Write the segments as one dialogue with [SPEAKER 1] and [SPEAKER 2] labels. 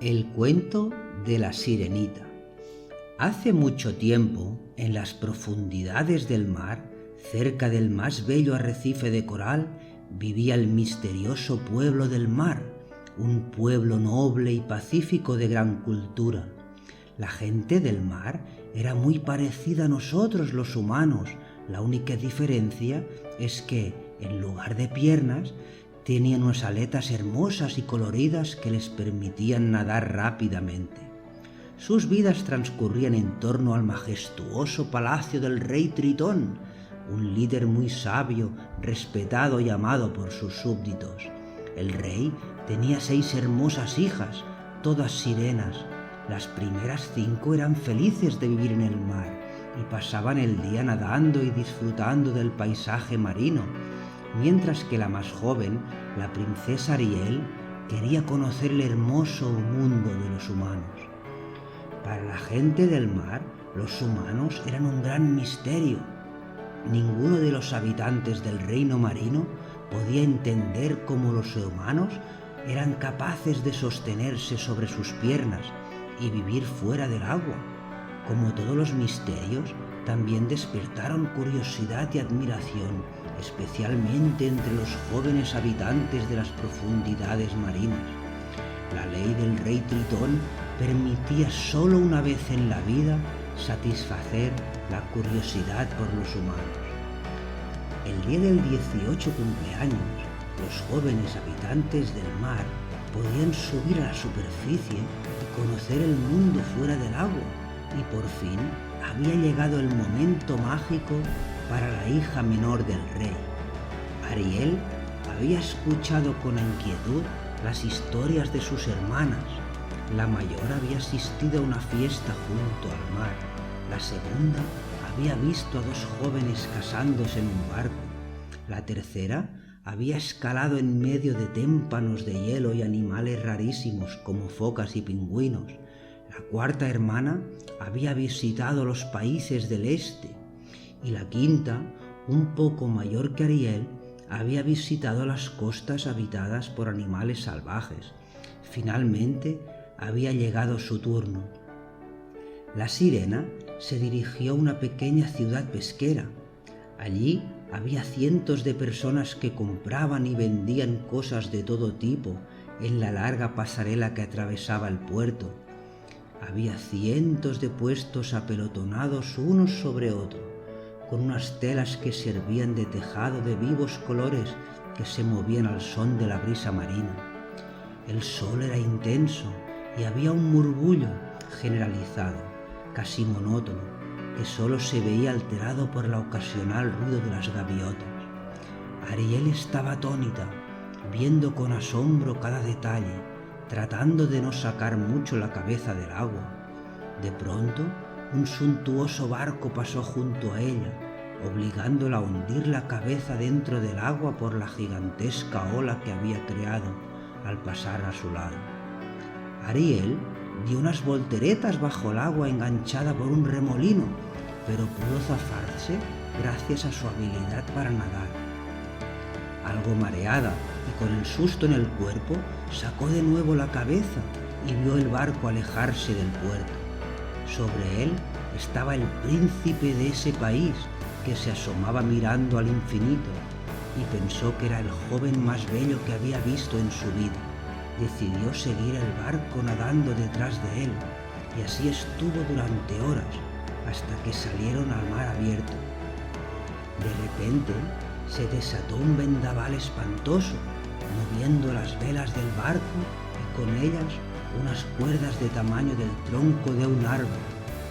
[SPEAKER 1] El cuento de la sirenita. Hace mucho tiempo, en las profundidades del mar, cerca del más bello arrecife de coral, vivía el misterioso pueblo del mar, un pueblo noble y pacífico de gran cultura. La gente del mar era muy parecida a nosotros los humanos. La única diferencia es que, en lugar de piernas, tenían unas aletas hermosas y coloridas que les permitían nadar rápidamente. Sus vidas transcurrían en torno al majestuoso palacio del rey Tritón, un líder muy sabio, respetado y amado por sus súbditos. El rey tenía 6 hermosas hijas, todas sirenas. Las primeras 5 eran felices de vivir en el mar y pasaban el día nadando y disfrutando del paisaje marino, mientras que la más joven, la princesa Ariel, quería conocer el hermoso mundo de los humanos. Para la gente del mar, los humanos eran un gran misterio. Ninguno de los habitantes del reino marino podía entender cómo los humanos eran capaces de sostenerse sobre sus piernas y vivir fuera del agua. Como todos los misterios, también despertaron curiosidad y admiración, especialmente entre los jóvenes habitantes de las profundidades marinas. La ley del rey Tritón permitía solo una vez en la vida satisfacer la curiosidad por los humanos. El día del 18 cumpleaños, los jóvenes habitantes del mar podían subir a la superficie y conocer el mundo fuera del agua, y por fin había llegado el momento mágico para la hija menor del rey. Ariel había escuchado con inquietud las historias de sus hermanas. La mayor había asistido a una fiesta junto al mar. La segunda había visto a 2 jóvenes casándose en un barco. La tercera había escalado en medio de témpanos de hielo y animales rarísimos como focas y pingüinos. La cuarta hermana había visitado los países del este, y la quinta, un poco mayor que Ariel, había visitado las costas habitadas por animales salvajes. Finalmente había llegado su turno. La sirena se dirigió a una pequeña ciudad pesquera. Allí había cientos de personas que compraban y vendían cosas de todo tipo en la larga pasarela que atravesaba el puerto. Había cientos de puestos apelotonados unos sobre otros, con unas telas que servían de tejado de vivos colores que se movían al son de la brisa marina. El sol era intenso y había un murmullo generalizado, casi monótono, que solo se veía alterado por el ocasional ruido de las gaviotas. Ariel estaba atónita, viendo con asombro cada detalle, tratando de no sacar mucho la cabeza del agua. De pronto, un suntuoso barco pasó junto a ella, obligándola a hundir la cabeza dentro del agua por la gigantesca ola que había creado al pasar a su lado. Ariel dio unas volteretas bajo el agua enganchada por un remolino, pero pudo zafarse gracias a su habilidad para nadar. Algo mareada y con el susto en el cuerpo, sacó de nuevo la cabeza y vio el barco alejarse del puerto. Sobre él estaba el príncipe de ese país, que se asomaba mirando al infinito, y pensó que era el joven más bello que había visto en su vida. Decidió seguir el barco nadando detrás de él, y así estuvo durante horas, hasta que salieron al mar abierto. De repente se desató un vendaval espantoso, moviendo las velas del barco y con ellas unas cuerdas de tamaño del tronco de un árbol,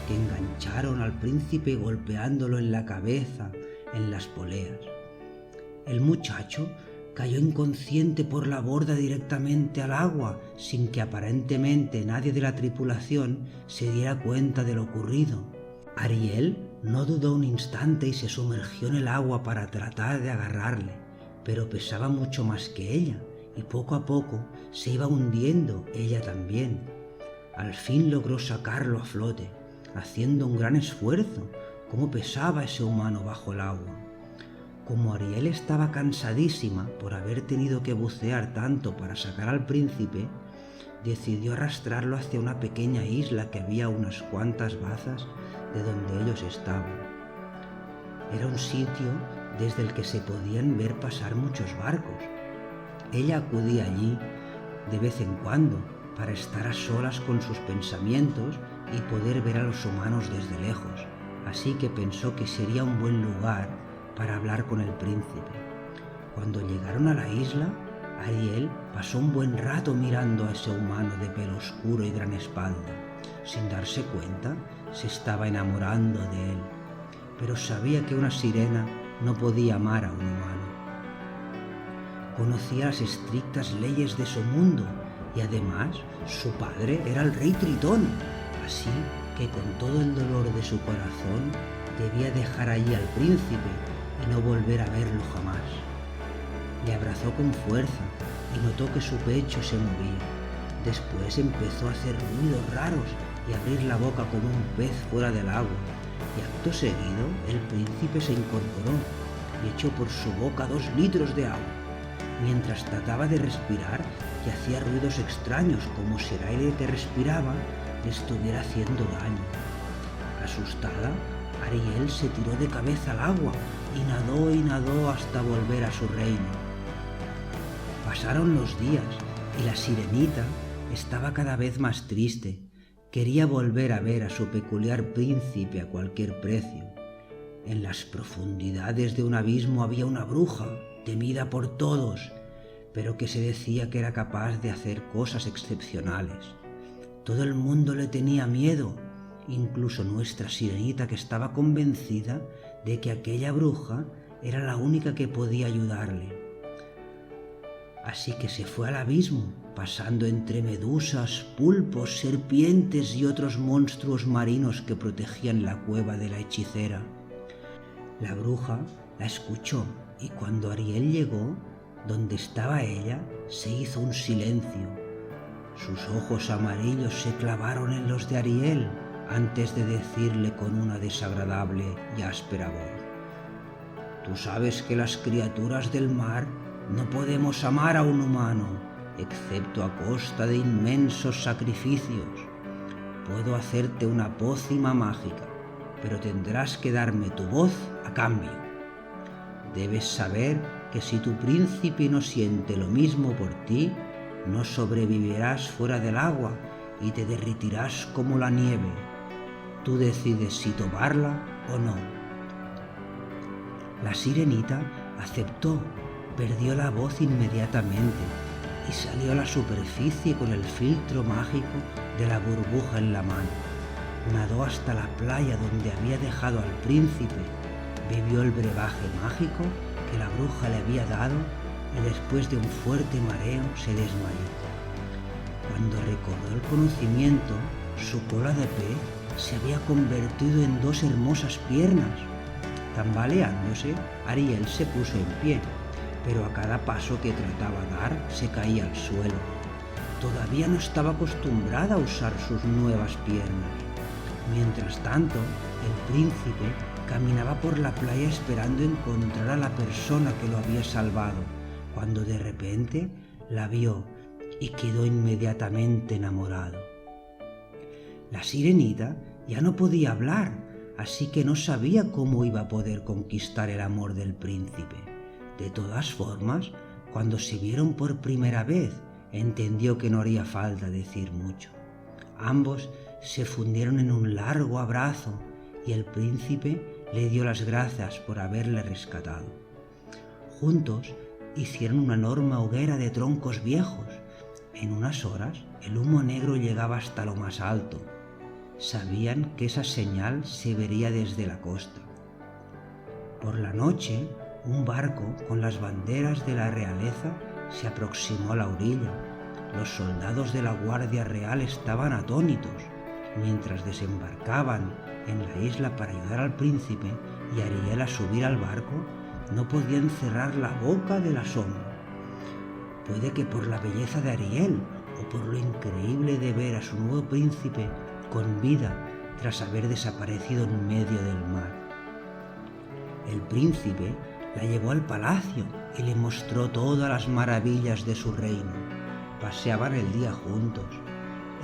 [SPEAKER 1] que engancharon al príncipe golpeándolo en la cabeza en las poleas. El muchacho cayó inconsciente por la borda directamente al agua, sin que aparentemente nadie de la tripulación se diera cuenta de lo ocurrido. Ariel no dudó un instante y se sumergió en el agua para tratar de agarrarle, pero pesaba mucho más que ella, y poco a poco se iba hundiendo ella también. Al fin logró sacarlo a flote, haciendo un gran esfuerzo. Cómo pesaba ese humano bajo el agua. Como Ariel estaba cansadísima por haber tenido que bucear tanto para sacar al príncipe, decidió arrastrarlo hacia una pequeña isla que había a unas cuantas bazas de donde ellos estaban. Era un sitio desde el que se podían ver pasar muchos barcos. Ella acudía allí de vez en cuando para estar a solas con sus pensamientos y poder ver a los humanos desde lejos, así que pensó que sería un buen lugar para hablar con el príncipe. Cuando llegaron a la isla, Ariel pasó un buen rato mirando a ese humano de pelo oscuro y gran espalda. Sin darse cuenta, se estaba enamorando de él, pero sabía que una sirena no podía amar a un humano. Conocía las estrictas leyes de su mundo y además su padre era el rey Tritón, así que con todo el dolor de su corazón debía dejar allí al príncipe y no volver a verlo jamás. Le abrazó con fuerza y notó que su pecho se movía. Después empezó a hacer ruidos raros y a abrir la boca como un pez fuera del agua, y acto seguido el príncipe se incorporó y echó por su boca 2 litros de agua. Mientras trataba de respirar y hacía ruidos extraños como si el aire que respiraba le estuviera haciendo daño. Asustada, Ariel se tiró de cabeza al agua y nadó hasta volver a su reino. Pasaron los días y la sirenita estaba cada vez más triste. Quería volver a ver a su peculiar príncipe a cualquier precio. En las profundidades de un abismo había una bruja, temida por todos, pero que se decía que era capaz de hacer cosas excepcionales. Todo el mundo le tenía miedo, incluso nuestra sirenita, que estaba convencida de que aquella bruja era la única que podía ayudarle. Así que se fue al abismo, pasando entre medusas, pulpos, serpientes y otros monstruos marinos que protegían la cueva de la hechicera. La bruja la escuchó y cuando Ariel llegó donde estaba ella, se hizo un silencio. Sus ojos amarillos se clavaron en los de Ariel antes de decirle con una desagradable y áspera voz: «Tú sabes que las criaturas del mar no podemos amar a un humano, excepto a costa de inmensos sacrificios. Puedo hacerte una pócima mágica, pero tendrás que darme tu voz a cambio. Debes saber que si tu príncipe no siente lo mismo por ti, no sobrevivirás fuera del agua y te derretirás como la nieve. Tú decides si tomarla o no». La sirenita aceptó, perdió la voz inmediatamente y salió a la superficie con el filtro mágico de la burbuja en la mano. Nadó hasta la playa donde había dejado al príncipe, bebió el brebaje mágico que la bruja le había dado y después de un fuerte mareo se desmayó. Cuando recobró el conocimiento, su cola de pez se había convertido en 2 hermosas piernas. Tambaleándose, Ariel se puso en pie, pero a cada paso que trataba dar se caía al suelo. Todavía no estaba acostumbrada a usar sus nuevas piernas. Mientras tanto, el príncipe caminaba por la playa esperando encontrar a la persona que lo había salvado, cuando de repente la vio y quedó inmediatamente enamorado. La sirenita ya no podía hablar, así que no sabía cómo iba a poder conquistar el amor del príncipe. De todas formas, cuando se vieron por primera vez, entendió que no haría falta decir mucho. Ambos se fundieron en un largo abrazo y el príncipe le dio las gracias por haberle rescatado. Juntos hicieron una enorme hoguera de troncos viejos. En unas horas el humo negro llegaba hasta lo más alto. Sabían que esa señal se vería desde la costa. Por la noche, un barco con las banderas de la realeza se aproximó a la orilla. Los soldados de la Guardia Real estaban atónitos. Mientras desembarcaban en la isla para ayudar al príncipe y a Ariel a subir al barco, no podían cerrar la boca del asombro. Puede que por la belleza de Ariel o por lo increíble de ver a su nuevo príncipe con vida tras haber desaparecido en medio del mar. El príncipe la llevó al palacio y le mostró todas las maravillas de su reino. paseaban el día juntos.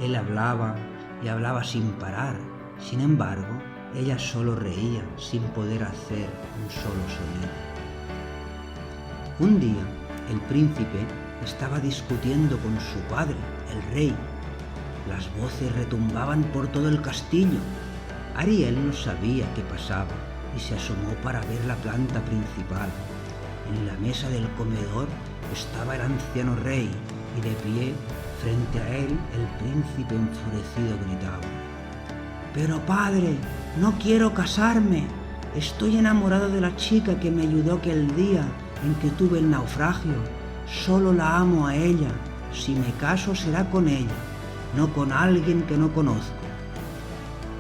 [SPEAKER 1] Él hablaba y hablaba sin parar. Sin embargo, ella solo reía sin poder hacer un solo sonido. Un día, el príncipe estaba discutiendo con su padre, el rey. Las voces retumbaban por todo el castillo. Ariel no sabía qué pasaba y se asomó para ver la planta principal. En la mesa del comedor estaba el anciano rey y de pie, frente a él, el príncipe enfurecido gritaba: «Pero padre, no quiero casarme. Estoy enamorado de la chica que me ayudó aquel día en que tuve el naufragio. Solo la amo a ella. Si me caso será con ella, no con alguien que no conozco».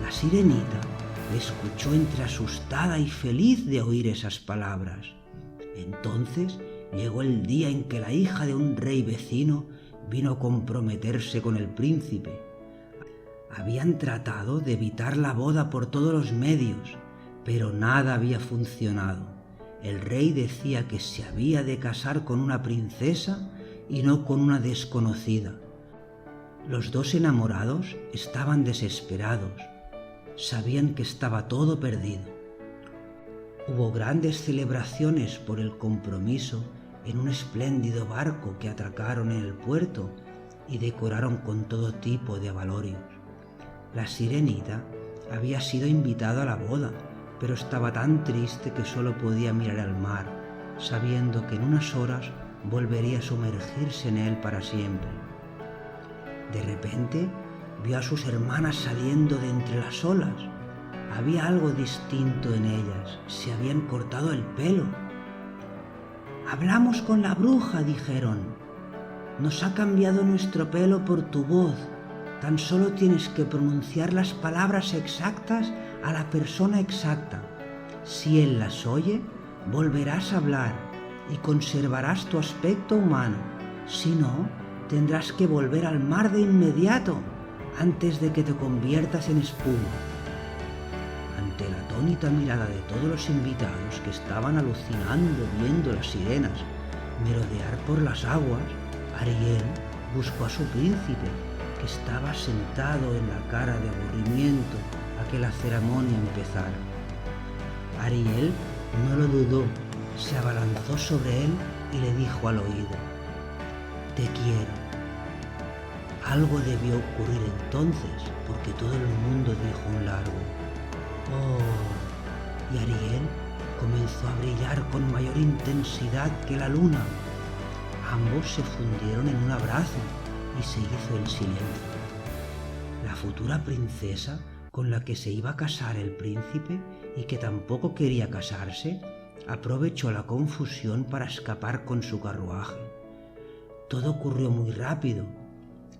[SPEAKER 1] La sirenita le escuchó entre asustada y feliz de oír esas palabras. Entonces llegó el día en que la hija de un rey vecino vino a comprometerse con el príncipe. Habían tratado de evitar la boda por todos los medios, pero nada había funcionado. El rey decía que se había de casar con una princesa y no con una desconocida. Los dos enamorados estaban desesperados. Sabían que estaba todo perdido. Hubo grandes celebraciones por el compromiso en un espléndido barco que atracaron en el puerto y decoraron con todo tipo de abalorios. La sirenita había sido invitada a la boda, pero estaba tan triste que solo podía mirar al mar, sabiendo que en unas horas volvería a sumergirse en él para siempre. De repente vio a sus hermanas saliendo de entre las olas. Había algo distinto en ellas, se habían cortado el pelo. «Hablamos con la bruja», dijeron. «Nos ha cambiado nuestro pelo por tu voz. Tan solo tienes que pronunciar las palabras exactas a la persona exacta. Si él las oye, volverás a hablar y conservarás tu aspecto humano. Si no, tendrás que volver al mar de inmediato, antes de que te conviertas en espuma». Ante la atónita mirada de todos los invitados que estaban alucinando viendo las sirenas merodear por las aguas, Ariel buscó a su príncipe, que estaba sentado en la cara de aburrimiento a que la ceremonia empezara. Ariel no lo dudó, se abalanzó sobre él y le dijo al oído: «Te quiero». Algo debió ocurrir entonces, porque todo el mundo dijo un largo «Oh», y Ariel comenzó a brillar con mayor intensidad que la luna. Ambos se fundieron en un abrazo y se hizo el silencio. La futura princesa con la que se iba a casar el príncipe y que tampoco quería casarse, aprovechó la confusión para escapar con su carruaje. Todo ocurrió muy rápido,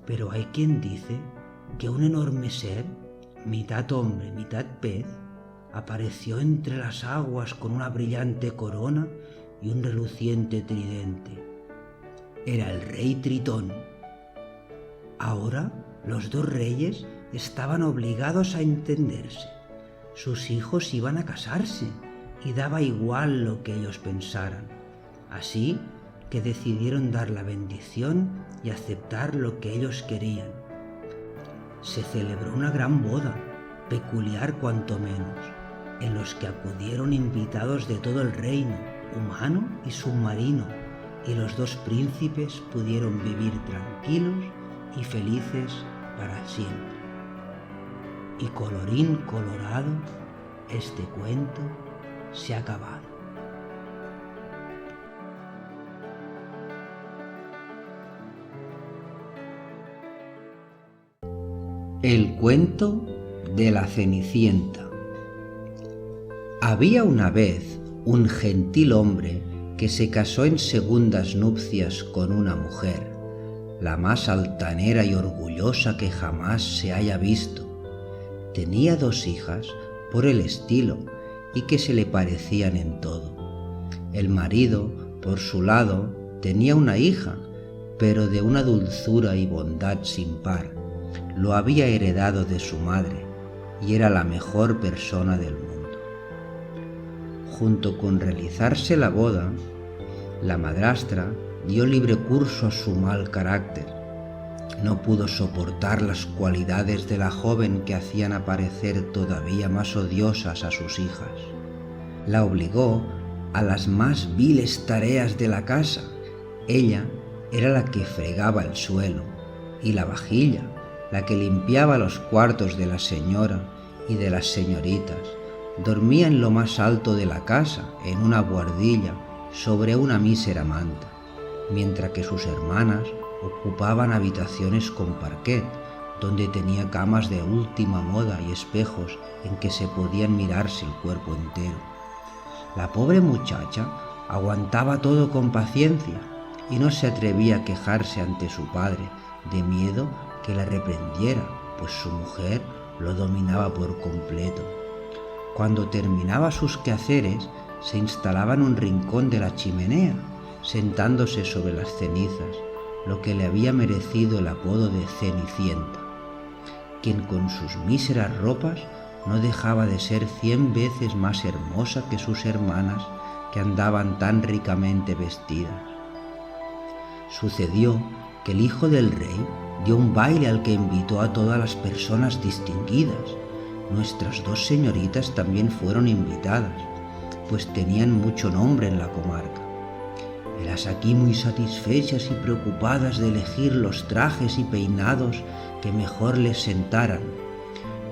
[SPEAKER 1] pero hay quien dice que un enorme ser, mitad hombre, mitad pez, apareció entre las aguas con una brillante corona y un reluciente tridente. Era el rey Tritón. Ahora los dos reyes estaban obligados a entenderse. Sus hijos iban a casarse y daba igual lo que ellos pensaran. Así que decidieron dar la bendición y aceptar lo que ellos querían. Se celebró una gran boda, peculiar cuanto menos, en los que acudieron invitados de todo el reino, humano y submarino, y los dos príncipes pudieron vivir tranquilos y felices para siempre. Y colorín colorado, este cuento se ha acabado. El cuento de la Cenicienta. Había una vez un gentil hombre que se casó en segundas nupcias con una mujer, la más altanera y orgullosa que jamás se haya visto. Tenía 2 hijas por el estilo y que se le parecían en todo. El marido, por su lado, tenía una hija, pero de una dulzura y bondad sin par. Lo había heredado de su madre y era la mejor persona del mundo. Junto con realizarse la boda, la madrastra dio libre curso a su mal carácter No pudo soportar las cualidades de la joven que hacían aparecer todavía más odiosas a sus hijas. La obligó a las más viles tareas de la casa. Ella era la que fregaba el suelo y la vajilla, la que limpiaba los cuartos de la señora y de las señoritas. Dormía en lo más alto de la casa, en una buhardilla, sobre una mísera manta, mientras que sus hermanas ocupaban habitaciones con parquet, donde tenía camas de última moda y espejos en que se podían mirarse el cuerpo entero. La pobre muchacha aguantaba todo con paciencia y no se atrevía a quejarse ante su padre, de miedo que la reprendiera, pues su mujer lo dominaba por completo. Cuando terminaba sus quehaceres, se instalaba en un rincón de la chimenea, sentándose sobre las cenizas, lo que le había merecido el apodo de Cenicienta, quien con sus míseras ropas no dejaba de ser 100 veces más hermosa que sus hermanas, que andaban tan ricamente vestidas. Sucedió que el hijo del rey dio un baile al que invitó a todas las personas distinguidas. Nuestras 2 señoritas también fueron invitadas, pues tenían mucho nombre en la comarca. Helas aquí muy satisfechas y preocupadas de elegir los trajes y peinados que mejor les sentaran.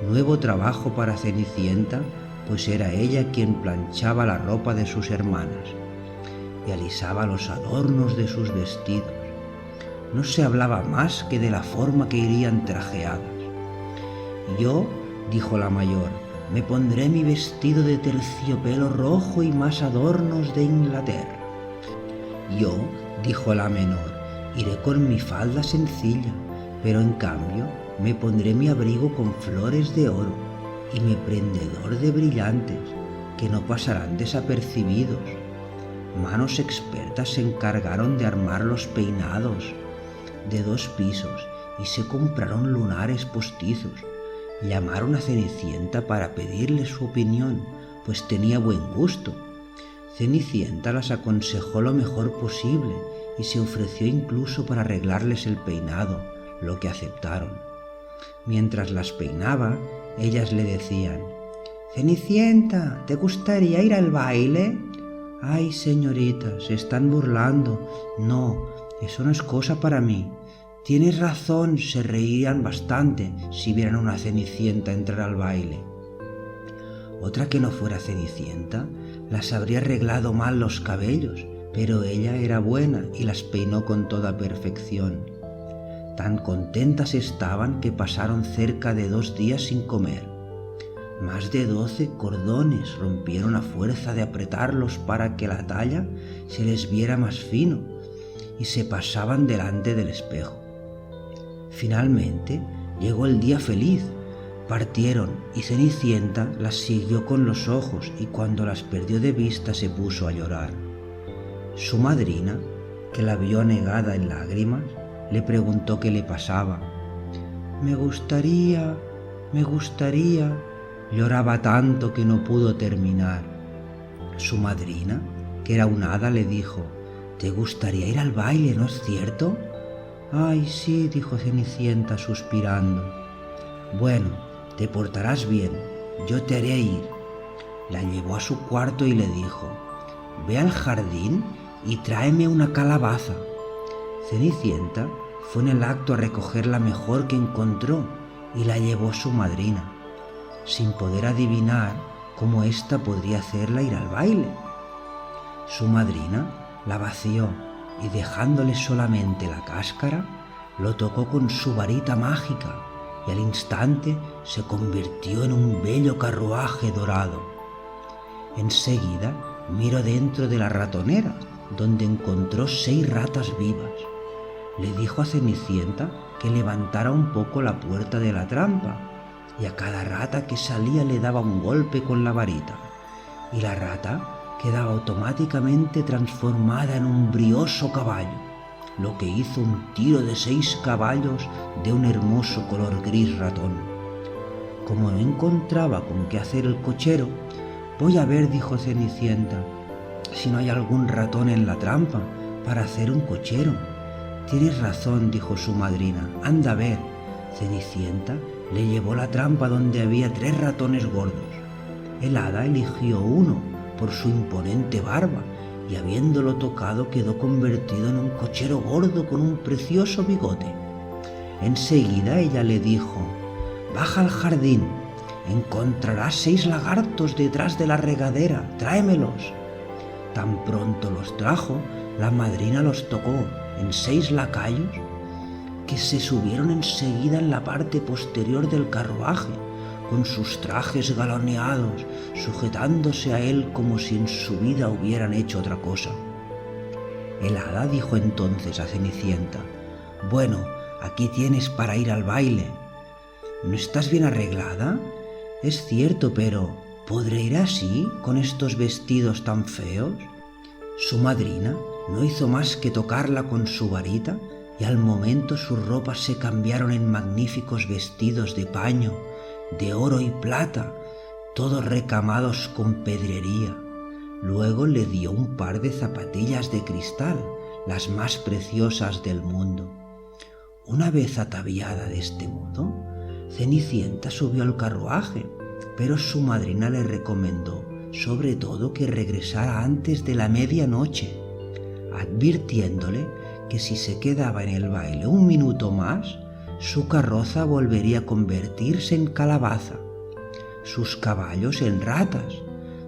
[SPEAKER 1] Nuevo trabajo para Cenicienta, pues era ella quien planchaba la ropa de sus hermanas y alisaba los adornos de sus vestidos. No se hablaba más que de la forma que irían trajeadas. Yo, dijo la mayor, me pondré mi vestido de terciopelo rojo y más adornos de Inglaterra. Yo, dijo la menor, iré con mi falda sencilla, pero en cambio me pondré mi abrigo con flores de oro y mi prendedor de brillantes, que no pasarán desapercibidos. Manos expertas se encargaron de armar los peinados de 2 pisos y se compraron lunares postizos. Llamaron a Cenicienta para pedirle su opinión, pues tenía buen gusto. Cenicienta las aconsejó lo mejor posible y se ofreció incluso para arreglarles el peinado, lo que aceptaron. Mientras las peinaba, ellas le decían: «Cenicienta, ¿te gustaría ir al baile?» «Ay, señorita, se están burlando. No, eso no es cosa para mí». «Tienes razón», se reirían bastante si vieran una Cenicienta entrar al baile. Otra que no fuera Cenicienta las habría arreglado mal los cabellos, pero ella era buena y las peinó con toda perfección. Tan contentas estaban que pasaron cerca de 2 días sin comer. Más de 12 cordones rompieron a fuerza de apretarlos para que la talla se les viera más fino, y se pasaban delante del espejo. Finalmente llegó el día feliz. Partieron y Cenicienta las siguió con los ojos y cuando las perdió de vista se puso a llorar. Su madrina, que la vio anegada en lágrimas, le preguntó qué le pasaba. Me gustaría. Lloraba tanto que no pudo terminar. Su madrina, que era un hada, le dijo: «Te gustaría ir al baile, ¿no es cierto?» «Ay, sí», dijo Cenicienta suspirando. «Bueno, te portarás bien, yo te haré ir». La llevó a su cuarto y le dijo: «Ve al jardín y tráeme una calabaza». Cenicienta fue en el acto a recoger la mejor que encontró y la llevó a su madrina, sin poder adivinar cómo ésta podría hacerla ir al baile. Su madrina la vació y, dejándole solamente la cáscara, lo tocó con su varita mágica y al instante se convirtió en un bello carruaje dorado. Enseguida miró dentro de la ratonera, donde encontró 6 ratas vivas. Le dijo a Cenicienta que levantara un poco la puerta de la trampa, y a cada rata que salía le daba un golpe con la varita, y la rata quedaba automáticamente transformada en un brioso caballo, lo que hizo un tiro de 6 caballos de un hermoso color gris ratón. Como no encontraba con qué hacer el cochero, «Voy a ver», dijo Cenicienta, «si no hay algún ratón en la trampa para hacer un cochero». Tienes razón, dijo su madrina. Anda a ver. Cenicienta le llevó la trampa donde había 3 ratones gordos. El hada eligió uno por su imponente barba y habiéndolo tocado quedó convertido en un cochero gordo con un precioso bigote. Enseguida ella le dijo: baja al jardín, encontrarás 6 lagartos detrás de la regadera, tráemelos. Tan pronto los trajo, la madrina los tocó en 6 lacayos que se subieron enseguida en la parte posterior del carruaje, con sus trajes galoneados, sujetándose a él como si en su vida hubieran hecho otra cosa. El hada dijo entonces a Cenicienta: bueno, aquí tienes para ir al baile. ¿No estás bien arreglada? Es cierto, pero ¿podré ir así, con estos vestidos tan feos? Su madrina no hizo más que tocarla con su varita y al momento sus ropas se cambiaron en magníficos vestidos de paño, de oro y plata, todos recamados con pedrería. Luego le dio un par de zapatillas de cristal, las más preciosas del mundo. Una vez ataviada de este modo, Cenicienta subió al carruaje, pero su madrina le recomendó sobre todo que regresara antes de la medianoche, advirtiéndole que si se quedaba en el baile un minuto más, su carroza volvería a convertirse en calabaza, sus caballos en ratas,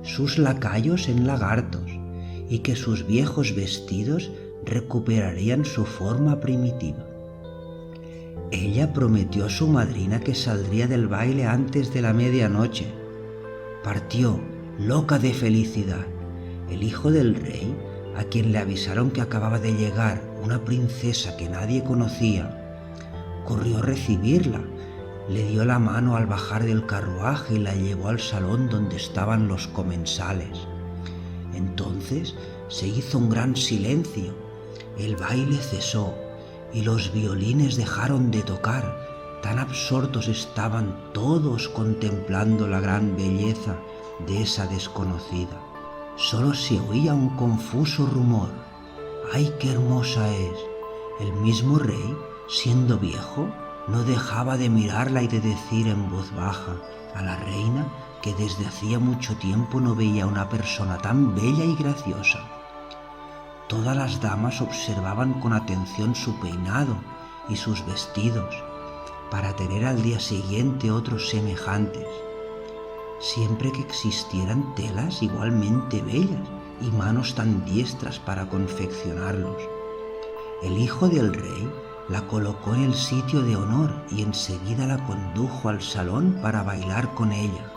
[SPEAKER 1] sus lacayos en lagartos, y que sus viejos vestidos recuperarían su forma primitiva. Ella prometió a su madrina que saldría del baile antes de la medianoche. Partió, loca de felicidad. El hijo del rey, a quien le avisaron que acababa de llegar una princesa que nadie conocía, corrió a recibirla, le dio la mano al bajar del carruaje y la llevó al salón donde estaban los comensales. Entonces se hizo un gran silencio, el baile cesó y los violines dejaron de tocar, tan absortos estaban todos contemplando la gran belleza de esa desconocida. Solo se oía un confuso rumor: ¡ay, qué hermosa es! El mismo rey, siendo viejo, no dejaba de mirarla y de decir en voz baja a la reina que desde hacía mucho tiempo no veía una persona tan bella y graciosa. Todas las damas observaban con atención su peinado y sus vestidos, para tener al día siguiente otros semejantes, siempre que existieran telas igualmente bellas y manos tan diestras para confeccionarlos. El hijo del rey la colocó en el sitio de honor y enseguida la condujo al salón para bailar con ella.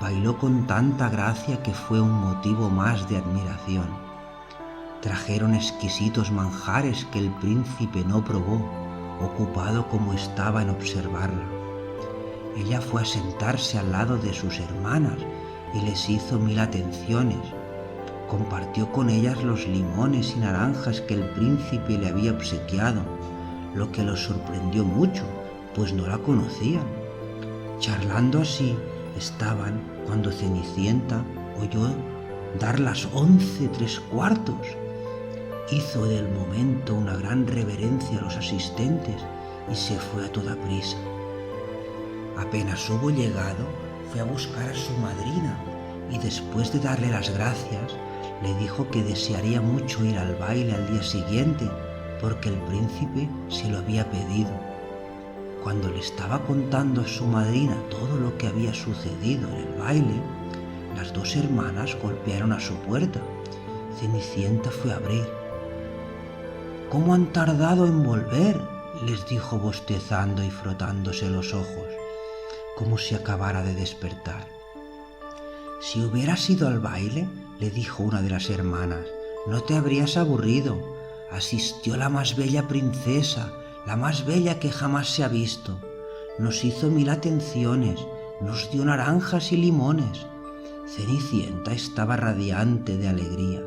[SPEAKER 1] Bailó con tanta gracia que fue un motivo más de admiración. Trajeron exquisitos manjares que el príncipe no probó, ocupado como estaba en observarla. Ella fue a sentarse al lado de sus hermanas y les hizo 1000 atenciones. Compartió con ellas los limones y naranjas que el príncipe le había obsequiado, lo que los sorprendió mucho, pues no la conocían. Charlando así estaban cuando Cenicienta oyó dar las 11:03. Hizo del momento una gran reverencia a los asistentes y se fue a toda prisa. Apenas hubo llegado, fue a buscar a su madrina y después de darle las gracias, le dijo que desearía mucho ir al baile al día siguiente porque el príncipe se lo había pedido. Cuando le estaba contando a su madrina todo lo que había sucedido en el baile, las 2 hermanas golpearon a su puerta. Cenicienta fue a abrir. «¿Cómo han tardado en volver?», les dijo bostezando y frotándose los ojos, como si acabara de despertar. «Si hubieras ido al baile», le dijo una de las hermanas, «no te habrías aburrido. Asistió la más bella princesa, la más bella que jamás se ha visto. Nos hizo 1000 atenciones, nos dio naranjas y limones». Cenicienta estaba radiante de alegría.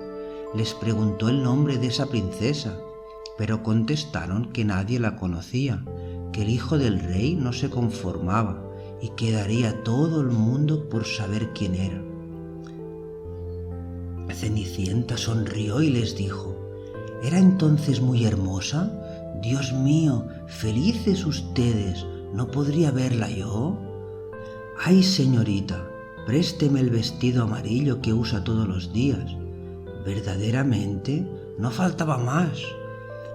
[SPEAKER 1] Les preguntó el nombre de esa princesa, pero contestaron que nadie la conocía, que el hijo del rey no se conformaba y que daría todo el mundo por saber quién era. Cenicienta sonrió y les dijo: ¿Era entonces muy hermosa? Dios mío, felices ustedes, ¿no podría verla yo? ¡Ay, señorita! Présteme el vestido amarillo que usa todos los días. Verdaderamente, no faltaba más.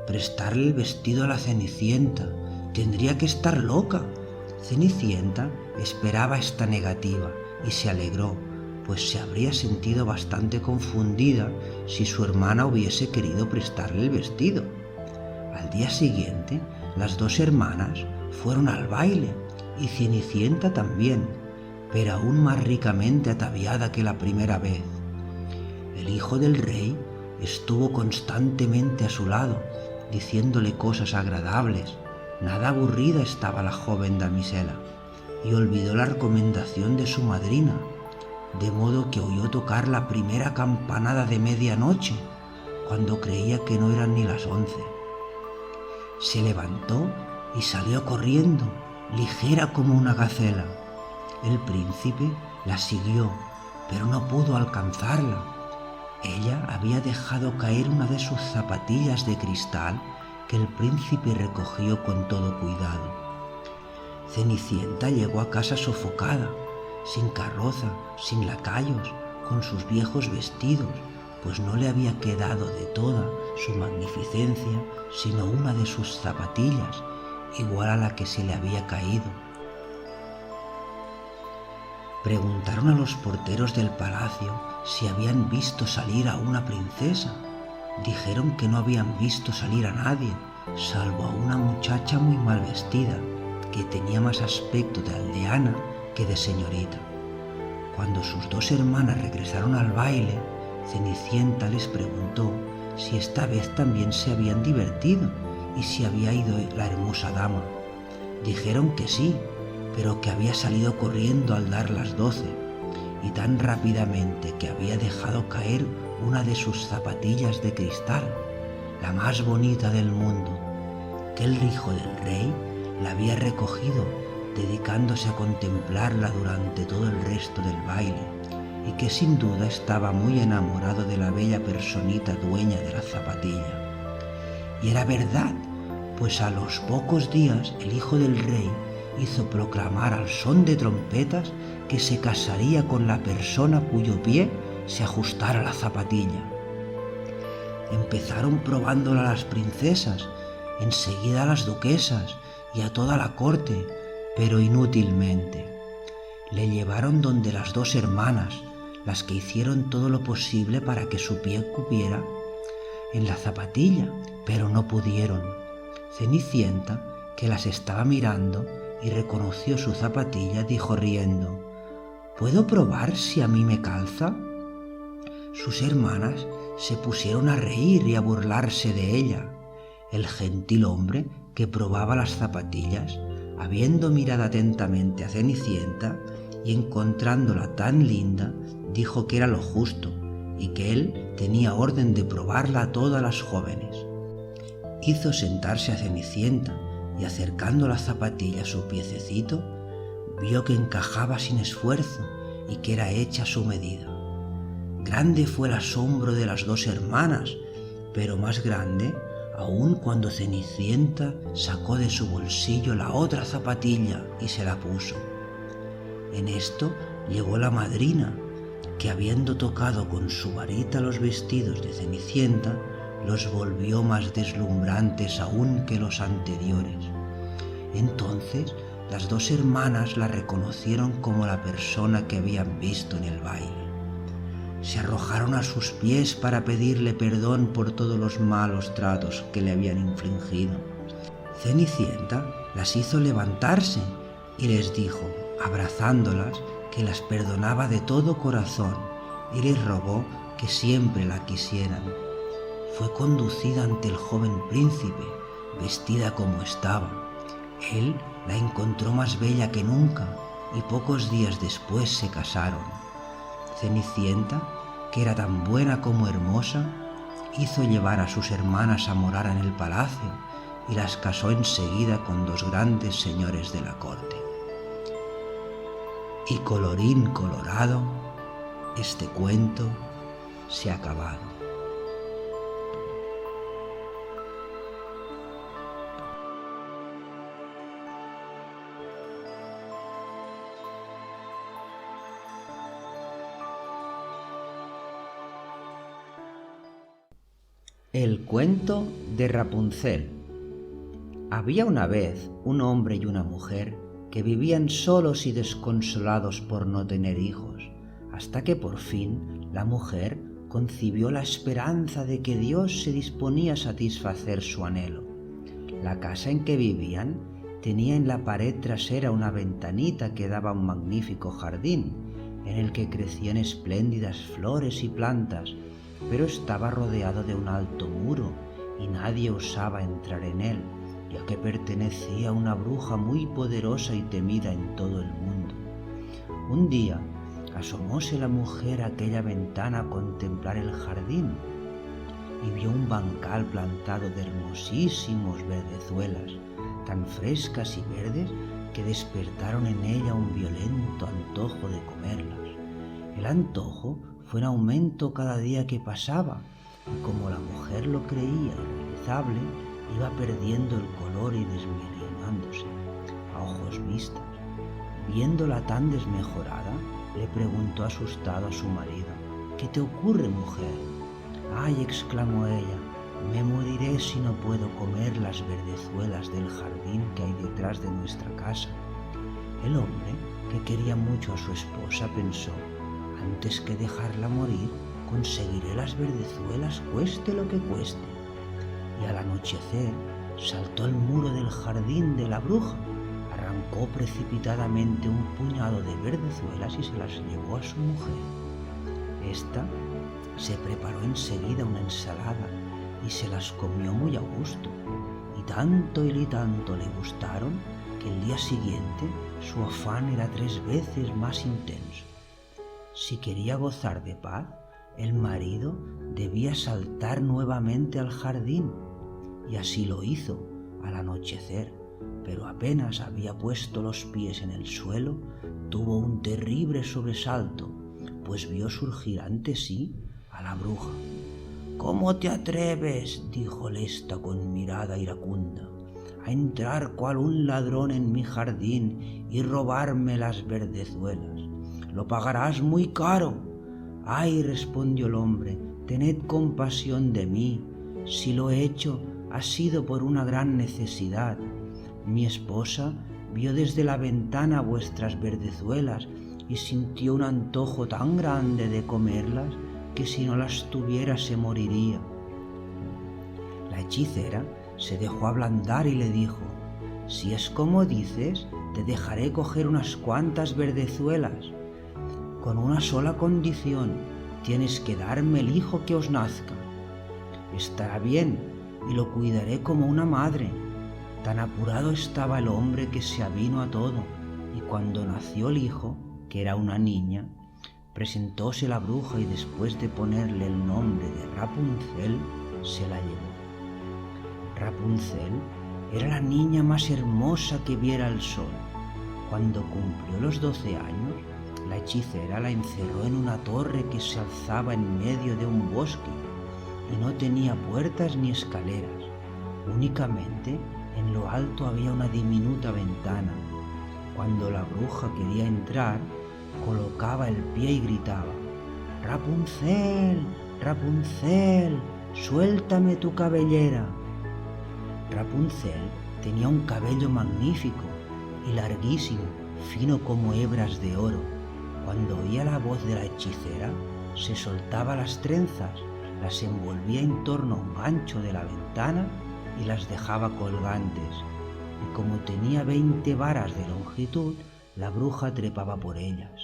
[SPEAKER 1] Prestarle el vestido a la Cenicienta. Tendría que estar loca. Cenicienta esperaba esta negativa y se alegró, pues se habría sentido bastante confundida si su hermana hubiese querido prestarle el vestido. Al día siguiente, las dos hermanas fueron al baile y Cenicienta también, pero aún más ricamente ataviada que la primera vez. El hijo del rey estuvo constantemente a su lado, diciéndole cosas agradables. Nada aburrida estaba la joven damisela, y olvidó la recomendación de su madrina, de modo que oyó tocar la primera campanada de medianoche, cuando creía que no eran ni las 11. Se levantó y salió corriendo, ligera como una gacela. El príncipe la siguió, pero no pudo alcanzarla. Ella había dejado caer una de sus zapatillas de cristal que el príncipe recogió con todo cuidado. Cenicienta llegó a casa sofocada, sin carroza, sin lacayos, con sus viejos vestidos, pues no le había quedado de toda su magnificencia sino una de sus zapatillas, igual a la que se le había caído. Preguntaron a los porteros del palacio si habían visto salir a una princesa. Dijeron que no habían visto salir a nadie, salvo a una muchacha muy mal vestida, que tenía más aspecto de aldeana que de señorita. Cuando sus dos hermanas regresaron al baile, Cenicienta les preguntó si esta vez también se habían divertido y si había ido la hermosa dama. Dijeron que sí, pero que había salido corriendo al dar las 12, y tan rápidamente que había dejado caer una de sus zapatillas de cristal, la más bonita del mundo, que el hijo del rey la había recogido, dedicándose a contemplarla durante todo el resto del baile, y que sin duda estaba muy enamorado de la bella personita dueña de la zapatilla. Y era verdad, pues a los pocos días el hijo del rey hizo proclamar al son de trompetas que se casaría con la persona cuyo pie se ajustara a la zapatilla. Empezaron probándola a las princesas, enseguida a las duquesas y a toda la corte, pero inútilmente. Le llevaron donde las dos hermanas, las que hicieron todo lo posible para que su pie cupiera en la zapatilla, pero no pudieron. Cenicienta, que las estaba mirando y reconoció su zapatilla, dijo riendo: ¿Puedo probar si a mí me calza? Sus hermanas se pusieron a reír y a burlarse de ella. El gentil hombre que probaba las zapatillas, habiendo mirado atentamente a Cenicienta y encontrándola tan linda, dijo que era lo justo y que él tenía orden de probarla a todas las jóvenes. Hizo sentarse a Cenicienta y, acercando la zapatilla a su piececito, vio que encajaba sin esfuerzo y que era hecha a su medida. Grande fue el asombro de las dos hermanas, pero más grande aún cuando Cenicienta sacó de su bolsillo la otra zapatilla y se la puso. En esto llegó la madrina, que habiendo tocado con su varita los vestidos de Cenicienta, los volvió más deslumbrantes aún que los anteriores. Entonces las dos hermanas la reconocieron como la persona que habían visto en el baile. Se arrojaron a sus pies para pedirle perdón por todos los malos tratos que le habían infligido. Cenicienta las hizo levantarse y les dijo, abrazándolas, que las perdonaba de todo corazón y les rogó que siempre la quisieran. Fue conducida ante el joven príncipe, vestida como estaba. Él la encontró más bella que nunca y pocos días después se casaron. Cenicienta, que era tan buena como hermosa, hizo llevar a sus hermanas a morar en el palacio y las casó enseguida con dos grandes señores de la corte. Y colorín colorado, este cuento se ha acabado. El cuento de Rapunzel. Había una vez un hombre y una mujer que vivían solos y desconsolados por no tener hijos, hasta que por fin la mujer concibió la esperanza de que Dios se disponía a satisfacer su anhelo. La casa en que vivían tenía en la pared trasera una ventanita que daba a un magnífico jardín, en el que crecían espléndidas flores y plantas, pero estaba rodeado de un alto muro y nadie osaba entrar en él, ya que pertenecía a una bruja muy poderosa y temida en todo el mundo. Un día asomóse la mujer a aquella ventana a contemplar el jardín y vio un bancal plantado de hermosísimos verdezuelas, tan frescas y verdes que despertaron en ella un violento antojo de comerlas. El antojo fue en aumento cada día que pasaba, y como la mujer lo creía realizable, iba perdiendo el color y desmelenándose a ojos vistas. Viéndola tan desmejorada, le preguntó asustado a su marido: «¿Qué te ocurre, mujer?». «Ay», exclamó ella, «me moriré si no puedo comer las verdezuelas del jardín que hay detrás de nuestra casa». El hombre, que quería mucho a su esposa, pensó: «Antes que dejarla morir, conseguiré las verdezuelas cueste lo que cueste». Y al anochecer saltó el muro del jardín de la bruja, arrancó precipitadamente un puñado de verdezuelas y se las llevó a su mujer. Esta se preparó enseguida una ensalada y se las comió muy a gusto, y tanto le gustaron que el día siguiente su afán era 3 veces más intenso. Si quería gozar de paz, el marido debía saltar nuevamente al jardín, y así lo hizo al anochecer, pero apenas había puesto los pies en el suelo, tuvo un terrible sobresalto, pues vio surgir ante sí a la bruja. «¿Cómo te atreves?», díjole ésta con mirada iracunda, «a entrar cual un ladrón en mi jardín y robarme las verdezuelas? Lo pagarás muy caro». «Ay», respondió el hombre, «tened compasión de mí. Si lo he hecho ha sido por una gran necesidad. Mi esposa vio desde la ventana vuestras verdezuelas y sintió un antojo tan grande de comerlas que si no las tuviera se moriría». La hechicera se dejó ablandar y le dijo: «Si es como dices, te dejaré coger unas cuantas verdezuelas, con una sola condición: tienes que darme el hijo que os nazca». «Estará bien, y lo cuidaré como una madre». Tan apurado estaba el hombre que se avino a todo, y cuando nació el hijo, que era una niña, presentóse la bruja y después de ponerle el nombre de Rapunzel, se la llevó. Rapunzel era la niña más hermosa que viera el sol. Cuando cumplió los 12 años, la hechicera la encerró en una torre que se alzaba en medio de un bosque y no tenía puertas ni escaleras. Únicamente en lo alto había una diminuta ventana. Cuando la bruja quería entrar, colocaba el pie y gritaba: «Rapunzel, Rapunzel, suéltame tu cabellera». Rapunzel tenía un cabello magnífico y larguísimo, fino como hebras de oro. Cuando oía la voz de la hechicera, se soltaba las trenzas, las envolvía en torno a un gancho de la ventana y las dejaba colgantes, y como tenía 20 varas de longitud, la bruja trepaba por ellas.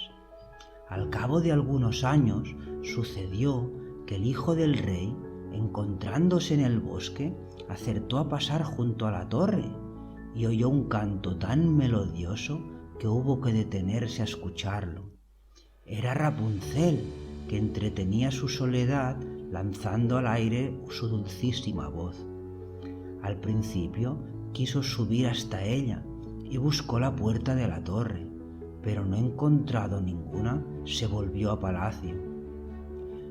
[SPEAKER 1] Al cabo de algunos años sucedió que el hijo del rey, encontrándose en el bosque, acertó a pasar junto a la torre y oyó un canto tan melodioso que hubo que detenerse a escucharlo. Era Rapunzel, que entretenía su soledad lanzando al aire su dulcísima voz. Al principio quiso subir hasta ella y buscó la puerta de la torre, pero no encontrado ninguna, se volvió a palacio.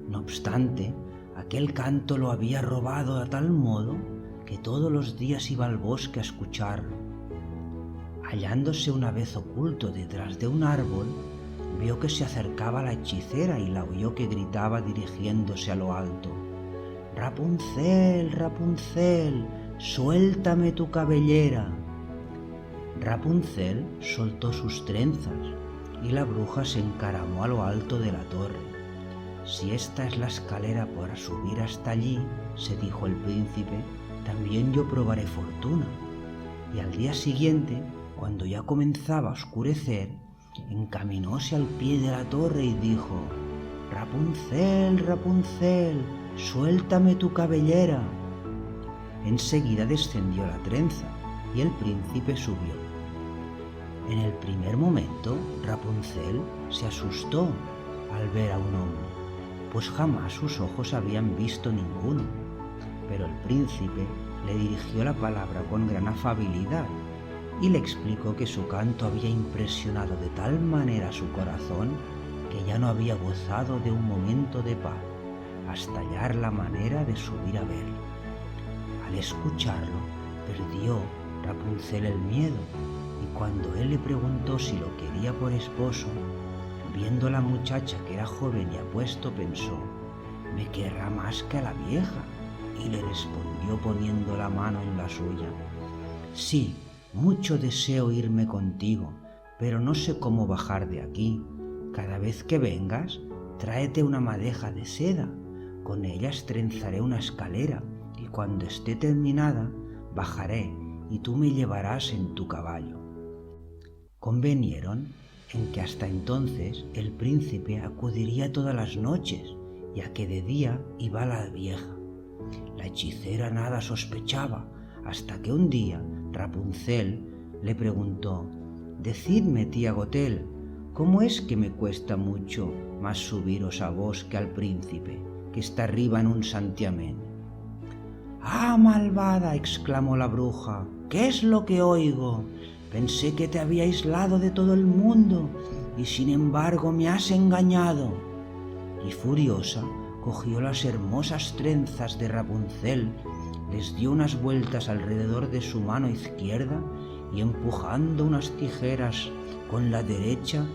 [SPEAKER 1] No obstante, aquel canto lo había robado a tal modo que todos los días iba al bosque a escucharlo. Hallándose una vez oculto detrás de un árbol, vio que se acercaba la hechicera y la oyó que gritaba dirigiéndose a lo alto: Rapunzel, Rapunzel, suéltame tu cabellera. Rapunzel soltó sus trenzas y la bruja se encaramó a lo alto de la torre. Si esta es la escalera para subir hasta allí, se dijo el príncipe, también yo probaré fortuna. Y al día siguiente, cuando ya comenzaba a oscurecer, encaminóse al pie de la torre y dijo: Rapunzel, Rapunzel, suéltame tu cabellera. Enseguida descendió la trenza y el príncipe subió. En el primer momento, Rapunzel se asustó al ver a un hombre, pues jamás sus ojos habían visto ninguno. Pero el príncipe le dirigió la palabra con gran afabilidad y le explicó que su canto había impresionado de tal manera su corazón que ya no había gozado de un momento de paz hasta hallar la manera de subir a verlo. Al escucharlo, perdió Rapunzel el miedo, y cuando él le preguntó si lo quería por esposo, viendo a la muchacha que era joven y apuesto, pensó: me querrá más que a la vieja, y le respondió poniendo la mano en la suya: sí, mucho deseo irme contigo, pero no sé cómo bajar de aquí. Cada vez que vengas, tráete una madeja de seda, con ellas trenzaré una escalera, y cuando esté terminada, bajaré y tú me llevarás en tu caballo. Convinieron en que hasta entonces el príncipe acudiría todas las noches, ya que de día iba la vieja. La hechicera nada sospechaba, hasta que un día Rapunzel le preguntó: decidme, tía Gotel, ¿cómo es que me cuesta mucho más subiros a vos que al príncipe, que está arriba en un santiamén? ¡Ah, malvada!, exclamó la bruja, ¿qué es lo que oigo? Pensé que te había aislado de todo el mundo y sin embargo me has engañado. Y furiosa, cogió las hermosas trenzas de Rapunzel, les dio unas vueltas alrededor de su mano izquierda y empujando unas tijeras con la derecha,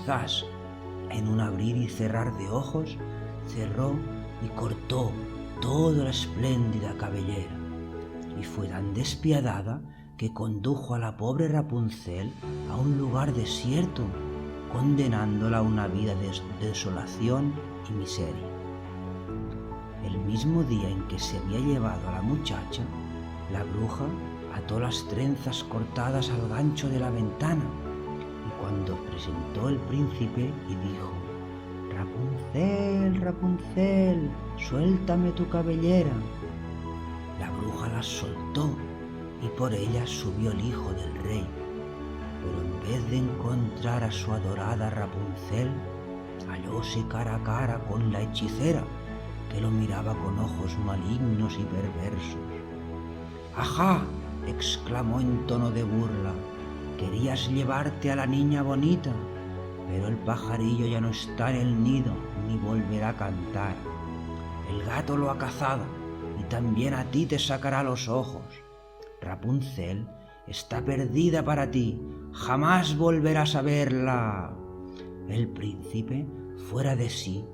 [SPEAKER 1] ¡zas!, en un abrir y cerrar de ojos, cerró y cortó toda la espléndida cabellera. Y fue tan despiadada que condujo a la pobre Rapunzel a un lugar desierto, condenándola a una vida de desolación y miseria. El mismo día en que se había llevado a la muchacha, la bruja ató las trenzas cortadas al gancho de la ventana, y cuando presentó el príncipe y dijo: Rapunzel, Rapunzel, suéltame tu cabellera, la bruja las soltó y por ellas subió el hijo del rey. Pero en vez de encontrar a su adorada Rapunzel, hallóse cara a cara con la hechicera, que lo miraba con ojos malignos y perversos. ¡Ajá!, exclamó en tono de burla, querías llevarte a la niña bonita, pero el pajarillo ya no está en el nido ni volverá a cantar. El gato lo ha cazado y también a ti te sacará los ojos. Rapunzel está perdida para ti, jamás volverás a verla. El príncipe, fuera de sí,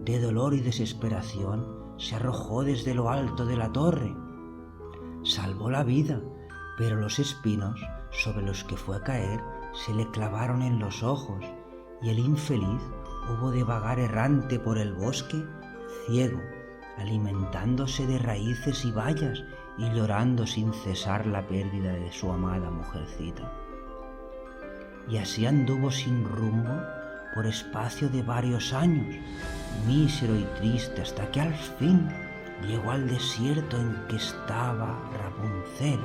[SPEAKER 1] de dolor y desesperación, se arrojó desde lo alto de la torre. Salvó la vida, pero los espinos sobre los que fue a caer se le clavaron en los ojos, y el infeliz hubo de vagar errante por el bosque, ciego, alimentándose de raíces y bayas y llorando sin cesar la pérdida de su amada mujercita. Y así anduvo sin rumbo por espacio de varios años, mísero y triste, hasta que al fin llegó al desierto en que estaba Rapunzel,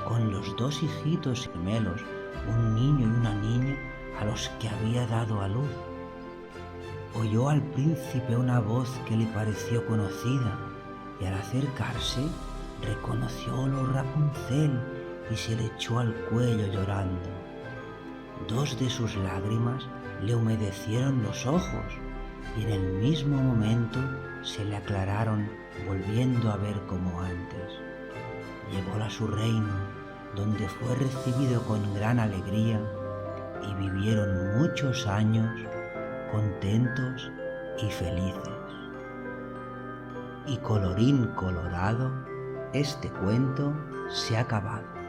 [SPEAKER 1] con los dos hijitos gemelos, un niño y una niña, a los que había dado a luz. Oyó al príncipe una voz que le pareció conocida, y al acercarse reconoció olor Rapunzel y se le echó al cuello llorando. Dos de sus lágrimas le humedecieron los ojos y en el mismo momento se le aclararon, volviendo a ver como antes. Llevóla a su reino, donde fue recibido con gran alegría y vivieron muchos años contentos y felices. y colorín colorado, este cuento se ha acabado.